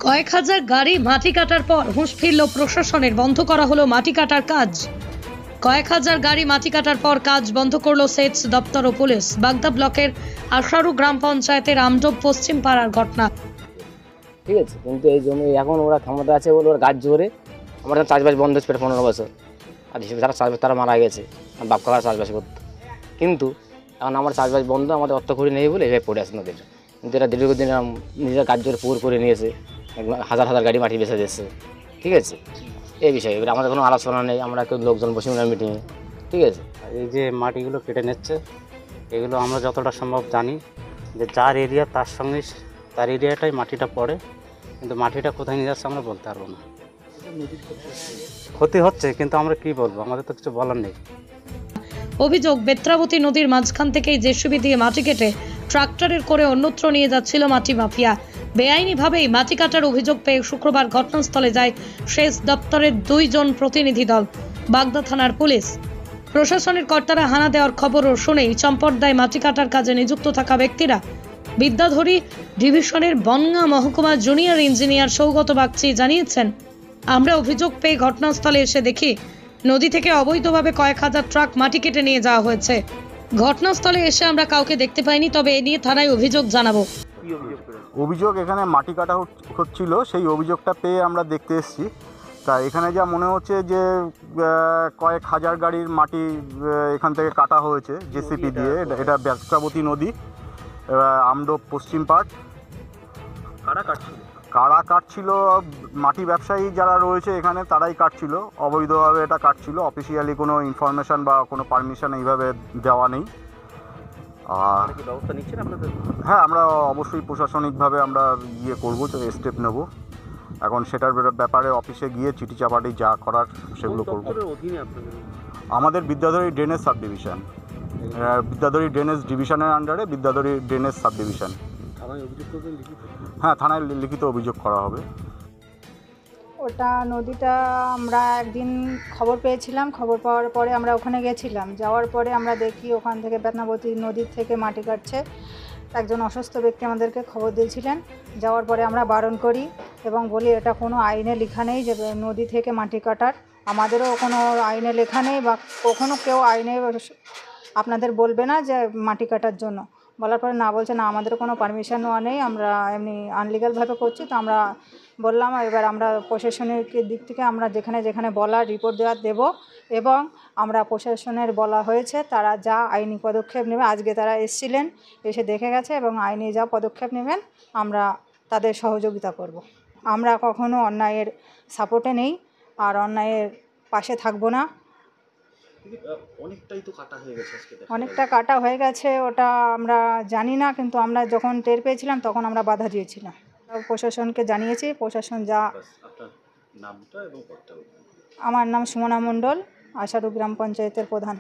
কয়েক হাজার গাড়ি মাটি কাটার পর হুঁশ ফিরল প্রশাসনের, বন্ধ করা হলো মাটি কাটার কাজ। কয়েক হাজার গাড়ি মাটি কাটার পর কাজ বন্ধ করলো সেচ দপ্তর ও পুলিশ। বাগদা ব্লকের আশারু গ্রাম পঞ্চায়েতের আমডোব পশ্চিম পাড়ার ঘটনা। ঠিক আছে, কিন্তু এই জমি এখন ওরা ক্ষমতা আছে বলে ওরা গাছ জোরে আমাদের চাষবাস বন্ধ হচ্ছে 15 বছর। আর হিসেবে যারা চাষবাস তারা মারা গেছে, আমার বাপ কাকা চাষবাস করতো, কিন্তু এখন আমার চাষবাস বন্ধ, আমাদের অর্থ করি নেই বলে এভাবে পড়ে আছে নদীটা। কিন্তু এরা দীর্ঘদিন নিজের গাছ জোরে পুকুর করে নিয়েছে, হাজার হাজার গাড়ি মাটি বেছে দিচ্ছে। ঠিক আছে, এই বিষয়ে এবার আমাদের কোনো আলোচনা নেই, আমরা কেউ লোকজন বসি না মিটিংয়ে। ঠিক আছে, এই যে মাটিগুলো কেটে নিচ্ছে, এগুলো আমরা যতটা সম্ভব জানি যে যার এরিয়া তার সঙ্গে তার এরিয়াটাই মাটিটা পড়ে, কিন্তু মাটিটা কোথায় নিয়ে যাচ্ছে আমরা বলতে পারবো না। ক্ষতি হচ্ছে, কিন্তু আমরা কি বলবো, আমাদের তো কিছু বলার নেই। অভিযোগ, বেত্রাবতী নদীর মাঝখান থেকেই জেসিবি দিয়ে মাটি কেটে ট্রাক্টরের করে অন্যত্র নিয়ে যাচ্ছিল মাটি মাফিয়া। বেআইনিভাবেই মাটি কাটার অভিযোগ পেয়ে শুক্রবার ঘটনাস্থলে যায় সেচ দপ্তরের 2 জন প্রতিনিধি দল, বাগদা থানার পুলিশ। প্রশাসনের কর্তারা হানা দেওয়ার খবরও শুনেই চম্পটদায় মাটি কাটার কাজে নিযুক্ত থাকা ব্যক্তিরা বিদ্যাধরী ডিভিশনের বনগাঁ মহকুমা জুনিয়র ইঞ্জিনিয়ার সৌগত বাগচি জানিয়েছেন, আমরা অভিযোগ পেয়ে ঘটনাস্থলে এসে দেখি নদী থেকে অবৈধভাবে কয়েক হাজার ট্রাক মাটি কেটে নিয়ে যাওয়া হয়েছে। ঘটনাস্থলে এসে আমরা কাউকে দেখতে পাইনি, তবে এ নিয়ে থানায় অভিযোগ জানাবো। অভিযোগ এখানে মাটি কাটা হচ্ছিল, সেই অভিযোগটা পেয়ে আমরা দেখতে এসেছি। তা এখানে যা মনে হচ্ছে যে কয়েক হাজার গাড়ির মাটি এখান থেকে কাটা হয়েছে জেসিপি দিয়ে। এটা বেত্রাবতী নদী, আমডোব পশ্চিম পাড়। কারা কাটছিল? মাটি ব্যবসায়ী যারা রয়েছে এখানে তারাই কাটছিল, অবৈধভাবে এটা কাটছিল। অফিসিয়ালি কোনো ইনফরমেশন বা কোনো পারমিশন এইভাবে দেওয়া নেই। আর ব্যবস্থা নিচ্ছেন আপনাদের? হ্যাঁ, আমরা অবশ্যই প্রশাসনিকভাবে আমরা করবো, স্টেপ নেব। এখন সেটার ব্যাপারে অফিসে গিয়ে চিঠি চাপাটি যা করার সেগুলো করবো। আমাদের Bidyadhari drainage sub division, Bidyadhari drainage ডিভিশনের আন্ডারে বিদ্যাধরী ড্রেনেজ সাব ডিভিশন। হ্যাঁ, থানায় লিখিত অভিযোগ করা হবে। ওটা নদীটা আমরা একদিন খবর পেয়েছিলাম, খবর পাওয়ার পরে আমরা ওখানে গেছিলাম। যাওয়ার পরে আমরা দেখি ওখান থেকে বেতনাবতী নদীর থেকে মাটি কাটছে। একজন অসুস্থ ব্যক্তি আমাদেরকে খবর দিয়েছিলেন। যাওয়ার পরে আমরা বারণ করি এবং বলি এটা কোনো আইনে লেখা নেই যে নদী থেকে মাটি কাটার, আমাদেরও কোনো আইনে লেখা নেই বা কখনো কেউ আইনে আপনাদের বলবে না যে মাটি কাটার জন্য। বলার পরে না, বলছে না আমাদের কোনো পারমিশন নেওয়া নেই, আমরা এমনি আনলিগালভাবে করছি। তো আমরা বললাম এবার আমরা প্রশাসনের দিক থেকে আমরা যেখানে যেখানে বলার রিপোর্ট দেব, এবং আমরা প্রশাসনের বলা হয়েছে তারা যা আইনি পদক্ষেপ নেবে। আজকে তারা এসেছিলেন, এসে দেখে গেছে এবং আইনি যা পদক্ষেপ নেবেন আমরা তাদের সহযোগিতা করব। আমরা কখনো অন্যায়ের সাপোর্টে নেই আর অন্যায়ের পাশে থাকবো না। অনেকটা কাটা হয়ে গেছে, ওটা আমরা জানি না, কিন্তু আমরা যখন টের পেয়েছিলাম তখন আমরা বাধা দিয়েছিলাম, প্রশাসনকে জানিয়েছি। প্রশাসন যা। আমার নাম সুমনা মণ্ডল, আশারু গ্রাম পঞ্চায়েতের প্রধান।